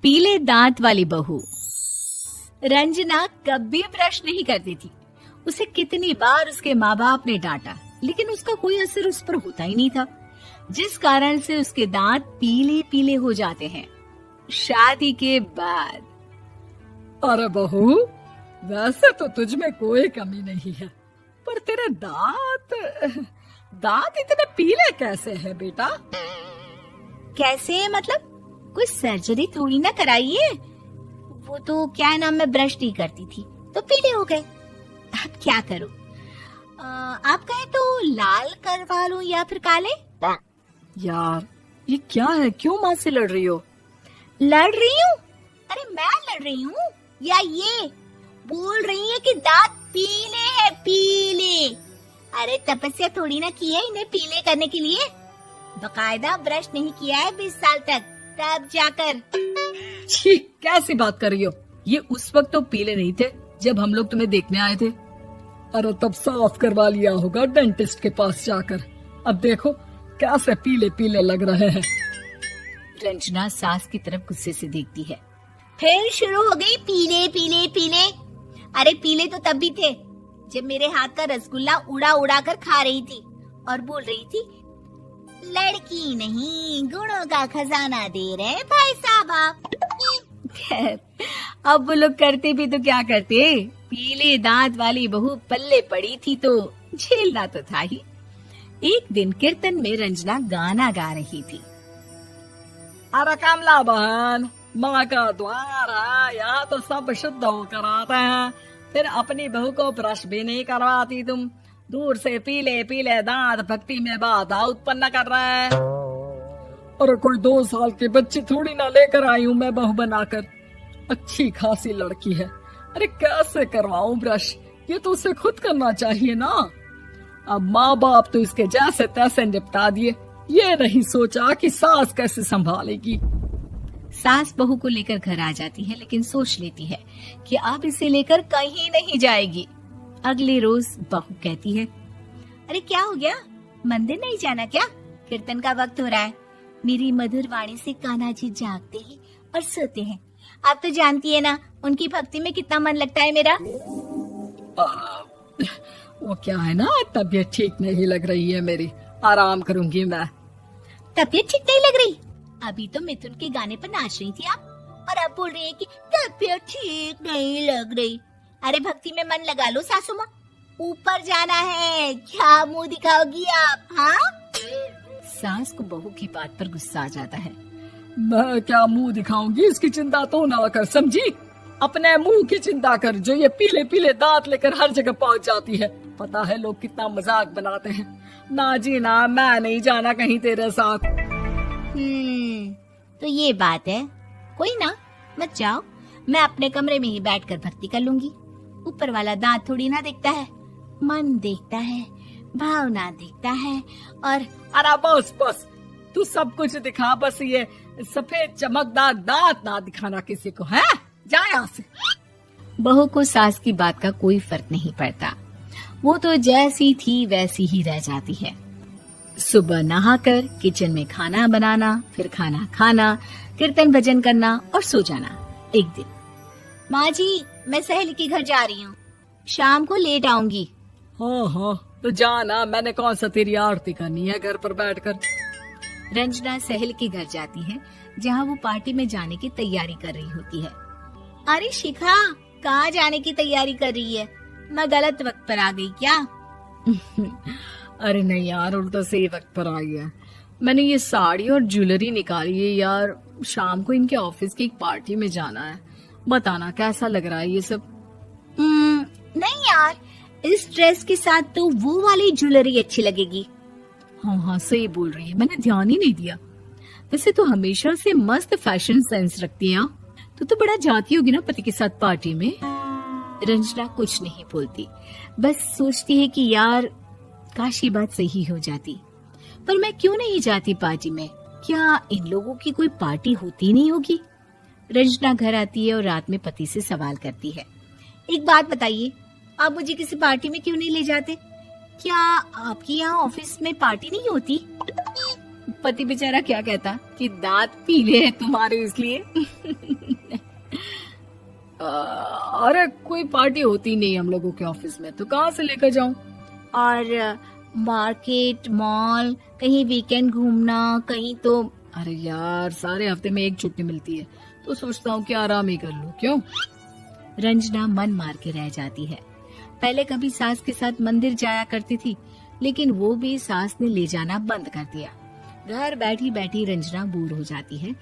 पीले दांत वाली बहू। रंजना कभी ब्रश नहीं करती थी। उसे कितनी बार उसके माँ बाप ने डांटा, लेकिन उसका कोई असर उस पर होता ही नहीं था, जिस कारण से उसके दांत पीले पीले हो जाते हैं। शादी के बाद अरे बहू, वैसे तो तुझ में कोई कमी नहीं है, पर तेरे दांत इतने पीले कैसे हैं बेटा? कैसे मतलब? कोई सर्जरी थोड़ी ना कराइए। वो तो क्या नाम, मैं ब्रश नहीं करती थी तो पीले हो गए। अब क्या करूं? आप कहें तो लाल करवा लूं या फिर काले? यार ये क्या है, क्यों माँ से लड़ रही हो? लड़ रही हूँ? अरे मैं लड़ रही हूँ या ये बोल रही है कि दांत पीले हैं, पीले। अरे तपस्या थोड़ी ना की है इन्हें पीले करने के लिए। बकायदा ब्रश नहीं किया है 20 साल तक, तब जाकर। छी, कैसी बात कर रही हो? ये उस वक्त तो पीले नहीं थे जब हम लोग तुम्हें देखने आए थे। अरे तब साफ करवा लिया होगा डेंटिस्ट के पास जाकर। अब देखो कैसे पीले पीले लग रहे हैं। रंजना सास की तरफ गुस्से से देखती है। फिर शुरू हो गई पीले पीले पीले। अरे पीले तो तब भी थे जब मेरे हाथ का रसगुल्ला उड़ा उड़ा कर खा रही थी और बोल रही थी, लड़की नहीं गुणों का खजाना दे रहे भाई साहब आप। खैर, अब वो लोग करते भी तो क्या करते, पीले दांत वाली बहू पल्ले पड़ी थी तो झेलना तो था ही। एक दिन कीर्तन में रंजना गाना गा रही थी। अरे कमला बहन, माँ का द्वार है, यहाँ तो सब शुद्ध होकर आते हैं, फिर अपनी बहू को ब्रश भी नहीं करवाती तुम। दूर से पीले पीले दांत भक्ति में बाधा उत्पन्न कर रहे हैं। अरे कोई 2 साल की बच्ची थोड़ी ना लेकर आई हूँ मैं बहू बनाकर। अच्छी खासी लड़की है, अरे कैसे करवाऊं ब्रश? ये तो उसे खुद करना चाहिए ना। अब माँ बाप तो इसके जैसे तैसे निपटा दिए, ये नहीं सोचा कि सास कैसे संभालेगी। सास बहू को लेकर घर आ जाती है, लेकिन सोच लेती है कि अब इसे लेकर कहीं नहीं जाएगी। अगले रोज बहू कहती है, अरे क्या हो गया, मंदिर नहीं जाना क्या? कीर्तन का वक्त हो रहा है। मेरी मधुर वाणी से कान्हा जी जागते हैं और सोते हैं। आप तो जानती है ना उनकी भक्ति में कितना मन लगता है मेरा। वो क्या है ना, तबीयत ठीक नहीं लग रही है मेरी, आराम करूंगी मैं। तबीयत ठीक नहीं लग रही? अभी तो मिथुन के गाने पर नाच रही थी आप, और अब बोल रही है कि तबीयत ठीक नहीं लग रही। अरे भक्ति में मन लगा लो सासू माँ, ऊपर जाना है, क्या मुंह दिखाओगी आप? हाँ? सास को बहू की बात पर गुस्सा आ जाता है। मैं क्या मुंह दिखाऊंगी, इसकी चिंता तो ना कर, समझी? अपने मुंह की चिंता कर, जो ये पीले पीले दांत लेकर हर जगह पहुंच जाती है। पता है लोग कितना मजाक बनाते हैं। ना जी ना, मैं नहीं जाना कहीं तेरे साथ। तो ये बात है, कोई ना, मत जाओ, मैं अपने कमरे में ही बैठकर भक्ति कर लूंगी। ऊपर वाला दांत थोड़ी ना देखता है, मन देखता है, भावना देखता है। और अरे बस बस, तू सब कुछ दिखा, बस ये सफेद चमकदार दांत ना दिखाना किसी को, है? जा यहाँ से। बहू को सास की बात का कोई फर्क नहीं पड़ता, वो तो जैसी थी वैसी ही रह जाती है। सुबह नहाकर किचन में खाना बनाना, फिर खाना खाना, कीर्तन भजन करना और सो जाना। एक दिन, माँ जी मैं सहेली के घर जा रही हूँ, शाम को लेट आऊंगी। हाँ हाँ तो जाना, मैंने कौन सा तेरी आरती करनी है घर पर बैठकर। रंजना सहेली के घर जाती है, जहाँ वो पार्टी में जाने की तैयारी कर रही होती है। अरे शिखा, कहाँ जाने की तैयारी कर रही है? मैं गलत वक्त पर आ गई क्या? अरे नहीं यार, उल्टा सही वक्त पर आई है। मैंने ये साड़ी और ज्वेलरी निकाली है यार, शाम को इनके ऑफिस की एक पार्टी में जाना है। बताना कैसा लग रहा है ये सब? नहीं यार, इस ड्रेस के साथ तो वो वाली ज्वेलरी अच्छी लगेगी। हाँ हाँ सही बोल रही है, मैंने ध्यान ही नहीं दिया। वैसे तो हमेशा से मस्त फैशन सेंस रखती है। तो बड़ा जाती होगी ना पति के साथ पार्टी में। रंजना कुछ नहीं बोलती, बस सोचती है कि यार काश ये बात सही हो जाती, पर मैं क्यों नहीं जाती पार्टी में? क्या इन लोगों की कोई पार्टी होती नहीं होगी? रंजना घर आती है और रात में पति से सवाल करती है, एक बात बताइए, आप मुझे किसी पार्टी में क्यों नहीं ले जाते? क्या आपकी यहाँ ऑफिस में पार्टी नहीं होती? पति बेचारा क्या कहता कि दांत पीले हैं तुम्हारे इसलिए। अरे कोई पार्टी होती नहीं हम लोगों के ऑफिस में, तो कहाँ से लेकर जाऊं? और मार्केट, मॉल, कहीं वीकेंड घूमना, कहीं तो। अरे यार, सारे हफ्ते में एक छुट्टी मिलती है, तो सोचता हूँ कि आराम ही कर लूं। क्यों? रंजना मन मार के रह जाती है। पहले कभी सास के साथ मंदिर जाया करती थी, लेकिन वो भी सास ने ले जाना बंद कर दिया। घर बैठी बैठी रंजना बोर हो जाती है।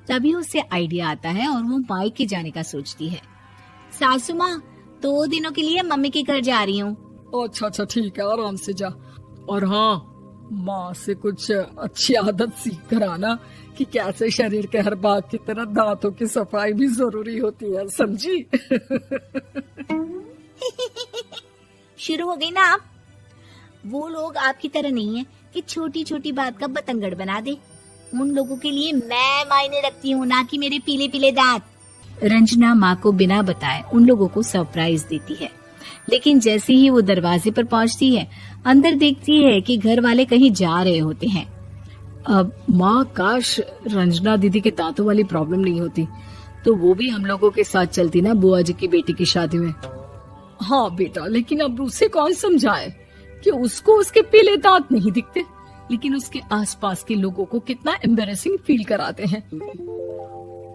तभी उसे आइडिया आता है और वो मायके जाने का सोचती है। सासू माँ, 2 दिनों के लिए मम्मी के घर जा रही हूँ। अच्छा अच्छा ठीक है, आराम से जा। और हाँ, माँ से कुछ अच्छी आदत सीख कर आना कि कैसे शरीर के हर भाग की तरह दांतों की सफाई भी जरूरी होती है, समझी? शुरू हो गई ना आप। वो लोग आपकी तरह नहीं है कि छोटी छोटी बात का बतंगड़ बना दे। उन लोगों के लिए मैं मायने रखती हूँ, ना कि मेरे पीले पीले दांत। रंजना माँ को बिना बताए उन लोगों को सरप्राइज देती है, लेकिन जैसे ही वो दरवाजे पर पहुँचती है, अंदर देखती है कि घर वाले कहीं जा रहे होते हैं। अब माँ, काश रंजना दीदी के दांतों वाली प्रॉब्लम नहीं होती, तो वो भी हम लोगों के साथ चलती ना बुआ जी की बेटी की शादी में। हाँ बेटा, लेकिन अब उसे कौन समझाए कि उसको उसके पीले दांत नहीं दिखते, लेकिन उसके आसपास के लोगों को कितना एम्बैरेसिंग फील कराते हैं।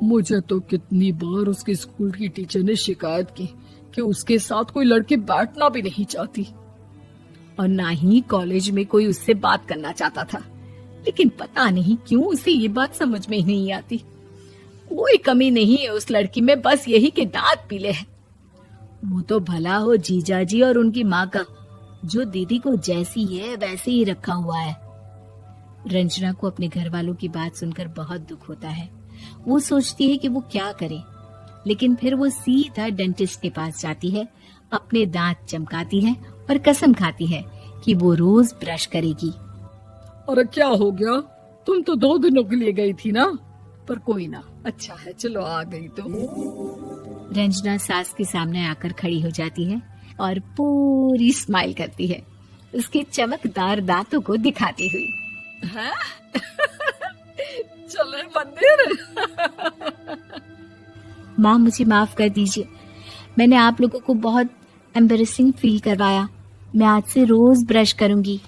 मुझे तो कितनी बार उसके स्कूल की टीचर ने शिकायत की कि उसके साथ कोई लड़की बैठना भी नहीं चाहती, और ना ही कॉलेज में कोई उससे बात करना चाहता था। लेकिन पता नहीं क्यों उसे ये बात समझ में ही नहीं आती। कोई कमी नहीं है उस लड़की में, बस यही कि दांत पीले हैं। वो तो भला हो जीजा जी और उनकी माँ का, जो दीदी को जैसी है वैसे ही रखा हुआ है। रंजना को अपने घर वालों की बात सुनकर बहुत दुख होता है। वो सोचती है कि वो क्या करे, लेकिन फिर वो सीधा डेंटिस्ट के पास जाती है, अपने दांत चमकाती है और कसम खाती है कि वो रोज ब्रश करेगी। अरे क्या हो गया? तुम तो 2 दिनों के लिए गई थी ना, पर कोई ना, अच्छा है, चलो आ गई तो। रंजना सास के सामने आकर खड़ी हो जाती है और पूरी स्माइल करती है, उसके चमकदार दांतों को दिखाती हुई। हैं? चले मंदिर। माँ, मुझे माफ कर दीजिए, मैंने आप लोगों को बहुत एम्बैरेसिंग फील करवाया। मैं आज से रोज ब्रश करूंगी।